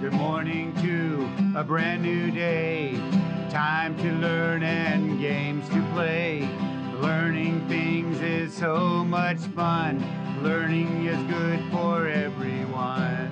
Good morning to a brand new day. Time to learn and games to play. Learning things is so much fun. Learning is good for everyone.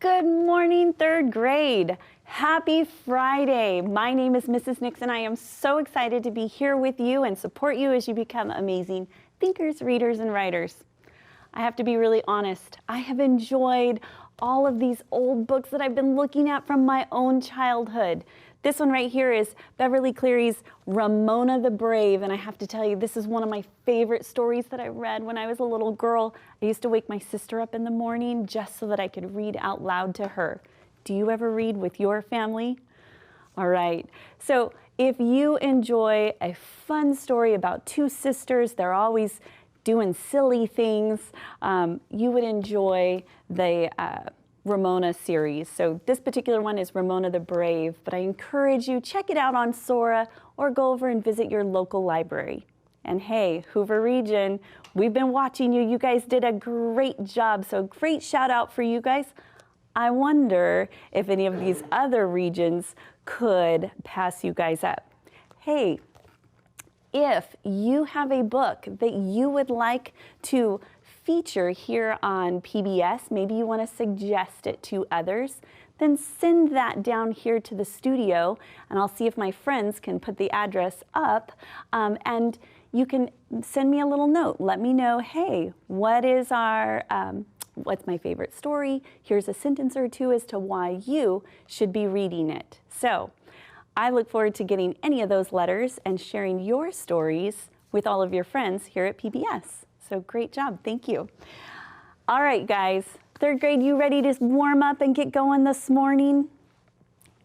Good morning, third grade. Happy Friday. My name is Mrs. Nixon. I am so excited to be here with you and support you as you become amazing thinkers, readers, and writers. I have to be really honest. I have enjoyed all of these old books that I've been looking at from my own childhood. This one right here is Beverly Cleary's Ramona the Brave, and I have to tell you, this is one of my favorite stories that I read when I was a little girl. I used to wake my sister up in the morning just so that I could read out loud to her. Do you ever read with your family? All right, so if you enjoy a fun story about two sisters, they're always doing silly things, you would enjoy the Ramona series. So this particular one is Ramona the Brave, but I encourage you, check it out on Sora or go over and visit your local library. And hey, Hoover Region, we've been watching you. You guys did a great job, so great shout out for you guys. I wonder if any of these other regions could pass you guys up. Hey, if you have a book that you would like to feature here on PBS, maybe you want to suggest it to others, then send that down here to the studio and I'll see if my friends can put the address up, and you can send me a little note. Let me know, hey, what is our, what's my favorite story? Here's a sentence or two as to why you should be reading it. So I look forward to getting any of those letters and sharing your stories with all of your friends here at PBS. So great job, thank you. All right, guys, third grade, you ready to warm up and get going this morning?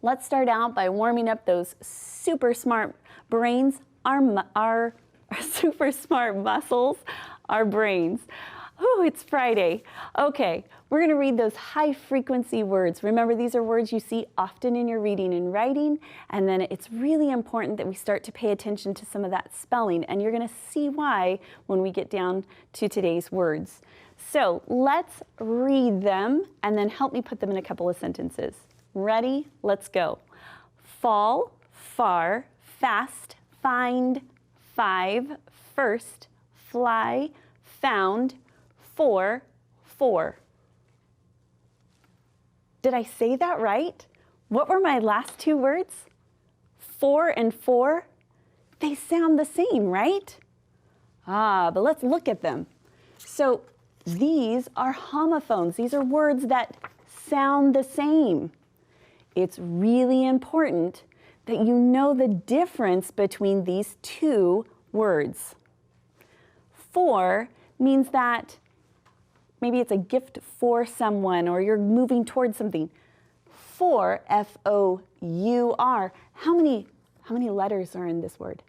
Let's start out by warming up those super smart brains, our super smart muscles, our brains. Oh, it's Friday. Okay, we're gonna read those high frequency words. Remember, these are words you see often in your reading and writing, and then it's really important that we start to pay attention to some of that spelling, and you're gonna see why when we get down to today's words. So let's read them and then help me put them in a couple of sentences. Ready? Let's go. Fall, far, fast, find, five, first, fly, found, for. Did I say that right? What were my last two words? For and four? They sound the same, right? But let's look at them. So these are homophones. These are words that sound the same. It's really important that you know the difference between these two words. For means that maybe it's a gift for someone or you're moving towards something. For, F-O-U-R. How many letters are in this word?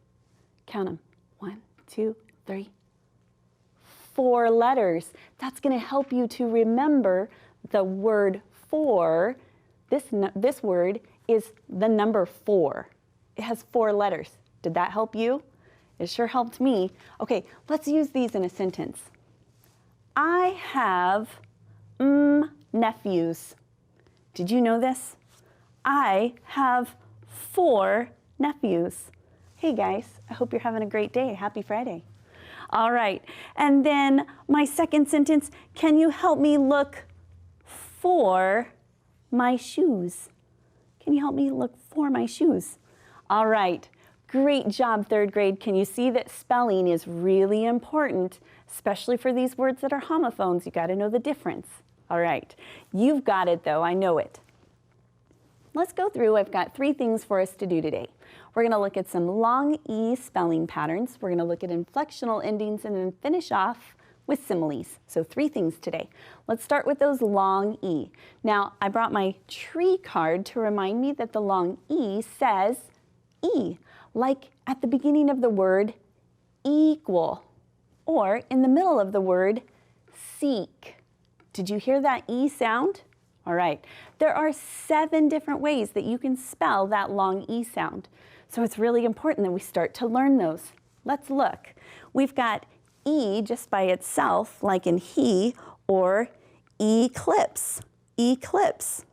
Count them. 1, 2, 3. 4 letters. That's going to help you to remember the word for. This word is the number 4. It has 4 letters. Did that help you? It sure helped me. Okay, let's use these in a sentence. I have nephews. Did you know this? I have 4 nephews. Hey guys, I hope you're having a great day. Happy Friday. All right, and then my second sentence, can you help me look for my shoes? Can you help me look for my shoes? All right, great job, third grade. Can you see that spelling is really important, especially for these words that are homophones? You gotta know the difference. All right, you've got it though, I know it. Let's go through, I've got 3 things for us to do today. We're gonna look at some long E spelling patterns, we're gonna look at inflectional endings, and then finish off with similes. So 3 things today. Let's start with those long E. Now, I brought my tree card to remind me that the long E says E, like at the beginning of the word equal, or in the middle of the word seek. Did you hear that E sound? All right. There are 7 different ways that you can spell that long E sound. So it's really important that we start to learn those. Let's look. We've got E just by itself, like in he, or eclipse, eclipse.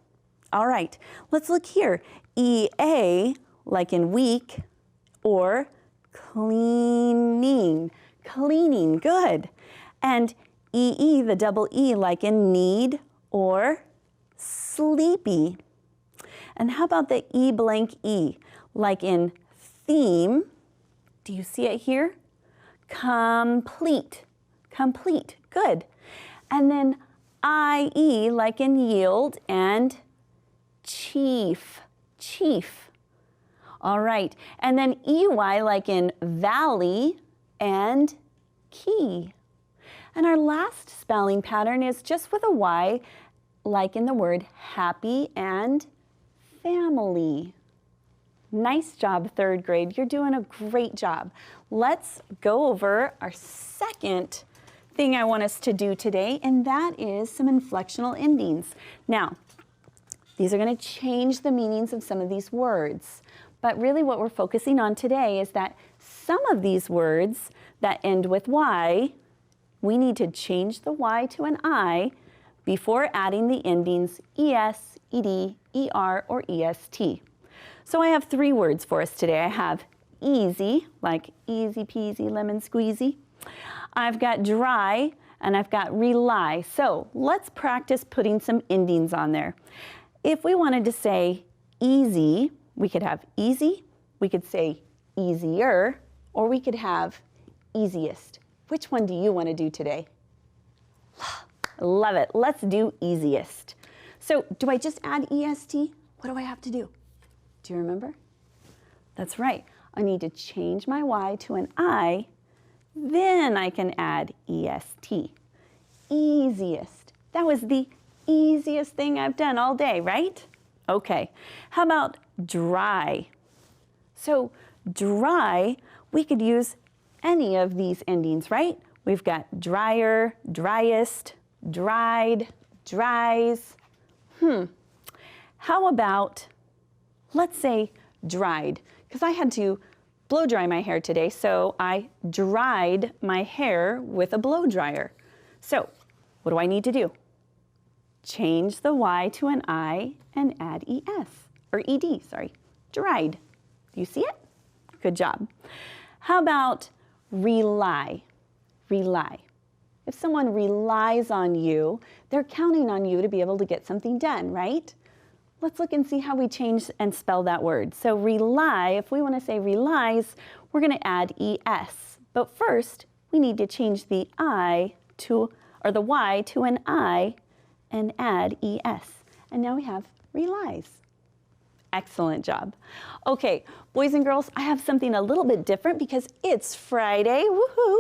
All right, let's look here. EA, like in week, or cleaning, cleaning, good. And EE, the double E, like in need, or sleepy. And how about the E blank E, like in theme? Do you see it here? Complete, complete, good. And then IE, like in yield, and chief, chief. All right, and then EY, like in valley, and key. And our last spelling pattern is just with a Y, like in the word happy and family. Nice job, 3rd grade. You're doing a great job. Let's go over our second thing I want us to do today, and that is some inflectional endings. Now, these are going to change the meanings of some of these words, but really what we're focusing on today is that some of these words that end with Y, we need to change the Y to an I before adding the endings ES, ED, ER, or EST. So I have 3 words for us today. I have easy, like easy peasy lemon squeezy. I've got dry, and I've got rely. So let's practice putting some endings on there. If we wanted to say easy, we could have easy, we could say easier, or we could have easiest. Which one do you want to do today? Love it. Let's do easiest. So do I just add EST? What do I have to do? Do you remember? That's right. I need to change my Y to an I, then I can add EST. Easiest. That was the easiest thing I've done all day, right? Okay. How about dry? So dry, we could use any of these endings, right? We've got drier, driest, dried, dries. How about, let's say dried, because I had to blow dry my hair today, so I dried my hair with a blow dryer. So what do I need to do? Change the Y to an I and add ES, or ED, sorry, dried. Do you see it? Good job. How about rely? Rely. If someone relies on you, they're counting on you to be able to get something done, right? Let's look and see how we change and spell that word. So rely, if we want to say relies, we're going to add ES. But first, we need to change the I to, or the Y to an I and add ES. And now we have relies. Excellent job. Okay, boys and girls, I have something a little bit different because it's Friday, woohoo!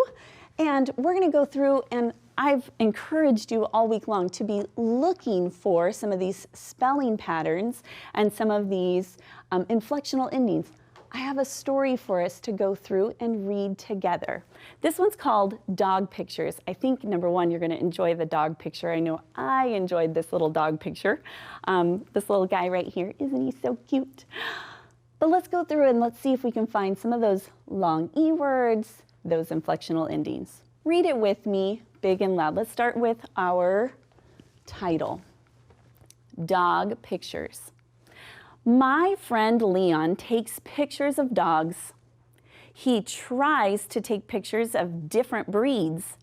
And we're going to go through, and I've encouraged you all week long to be looking for some of these spelling patterns and some of these inflectional endings. I have a story for us to go through and read together. This one's called Dog Pictures. I think, number one, you're going to enjoy the dog picture. I know I enjoyed this little dog picture. This little guy right here, isn't he so cute? But let's go through and let's see if we can find some of those long E words, those inflectional endings. Read it with me, big and loud. Let's start with our title, Dog Pictures. My friend Leon takes pictures of dogs. He tries to take pictures of different breeds.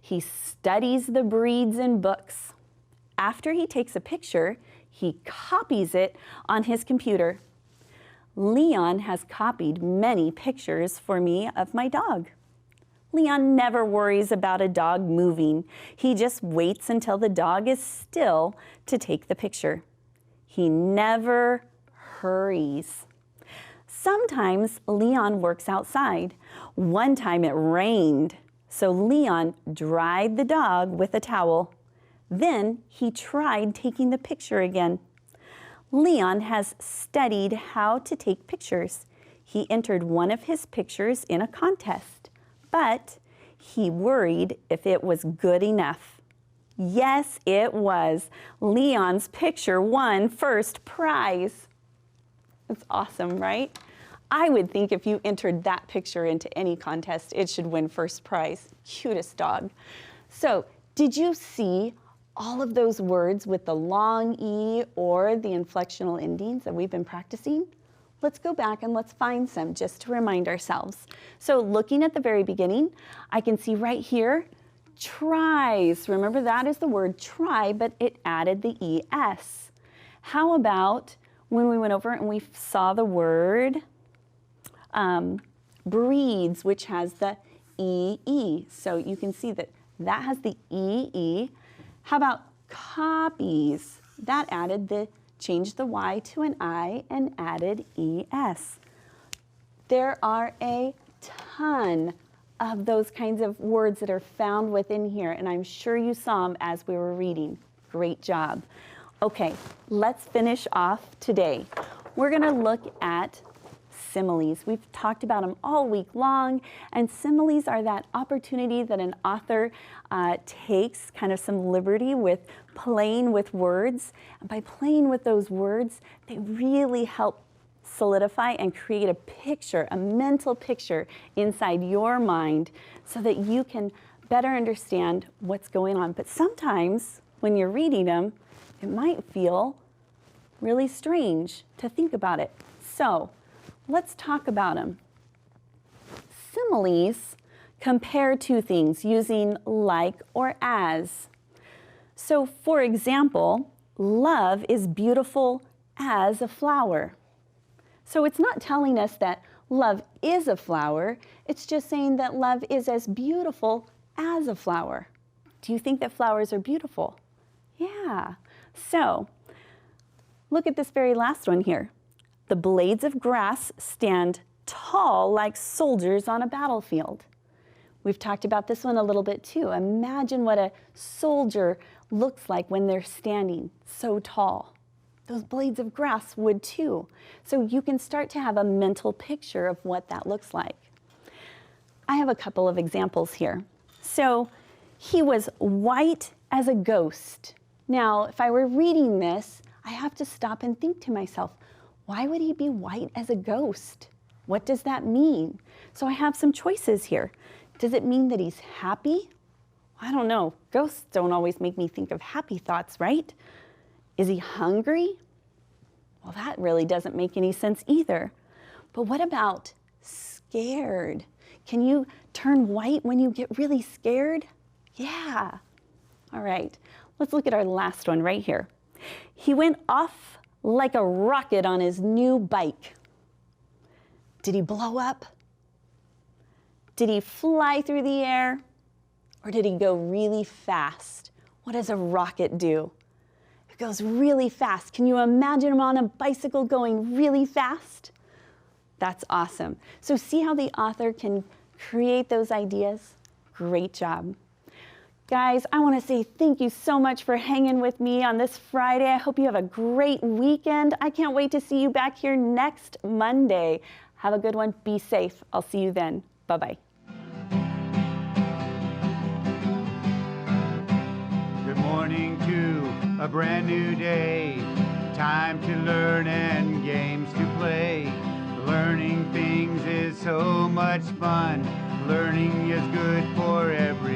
He studies the breeds in books. After he takes a picture, he copies it on his computer. Leon has copied many pictures for me of my dog. Leon never worries about a dog moving. He just waits until the dog is still to take the picture. He never hurries. Sometimes Leon works outside. One time it rained, so Leon dried the dog with a towel. Then he tried taking the picture again. Leon has studied how to take pictures. He entered one of his pictures in a contest, but he worried if it was good enough. Yes, it was. Leon's picture won first prize. That's awesome, right? I would think if you entered that picture into any contest, it should win first prize. Cutest dog. So, did you see all of those words with the long E or the inflectional endings that we've been practicing? Let's go back and let's find some just to remind ourselves. So, looking at the very beginning, I can see right here, tries. Remember, that is the word try, but it added the ES. How about when we went over and we saw the word breeds, which has the EE. So you can see that that has the EE. How about copies? That added the, changed the Y to an I and added ES. There are a ton of those kinds of words that are found within here, and I'm sure you saw them as we were reading. Great job. Okay, let's finish off today. We're gonna look at similes. We've talked about them all week long, and similes are that opportunity that an author takes kind of some liberty with playing with words. And by playing with those words, they really help solidify and create a picture, a mental picture inside your mind so that you can better understand what's going on. But sometimes when you're reading them, it might feel really strange to think about it. So let's talk about them. Similes compare two things using like or as. So for example, love is beautiful as a flower. So it's not telling us that love is a flower, it's just saying that love is as beautiful as a flower. Do you think that flowers are beautiful? Yeah. So look at this very last one here. The blades of grass stand tall like soldiers on a battlefield. We've talked about this one a little bit too. Imagine what a soldier looks like when they're standing so tall. Those blades of grass would too. So you can start to have a mental picture of what that looks like. I have a couple of examples here. So he was white as a ghost. Now, if I were reading this, I have to stop and think to myself, why would he be white as a ghost? What does that mean? So I have some choices here. Does it mean that he's happy? I don't know. Ghosts don't always make me think of happy thoughts, right? Is he hungry? Well, that really doesn't make any sense either. But what about scared? Can you turn white when you get really scared? Yeah. All right, let's look at our last one right here. He went off like a rocket on his new bike. Did he blow up? Did he fly through the air? Or did he go really fast? What does a rocket do? It goes really fast. Can you imagine him on a bicycle going really fast? That's awesome. So see how the author can create those ideas? Great job. Guys, I want to say thank you so much for hanging with me on this Friday. I hope you have a great weekend. I can't wait to see you back here next Monday. Have a good one. Be safe. I'll see you then. Bye-bye. Good morning to a brand new day. Time to learn and games to play. Learning things is so much fun. Learning is good for everyone.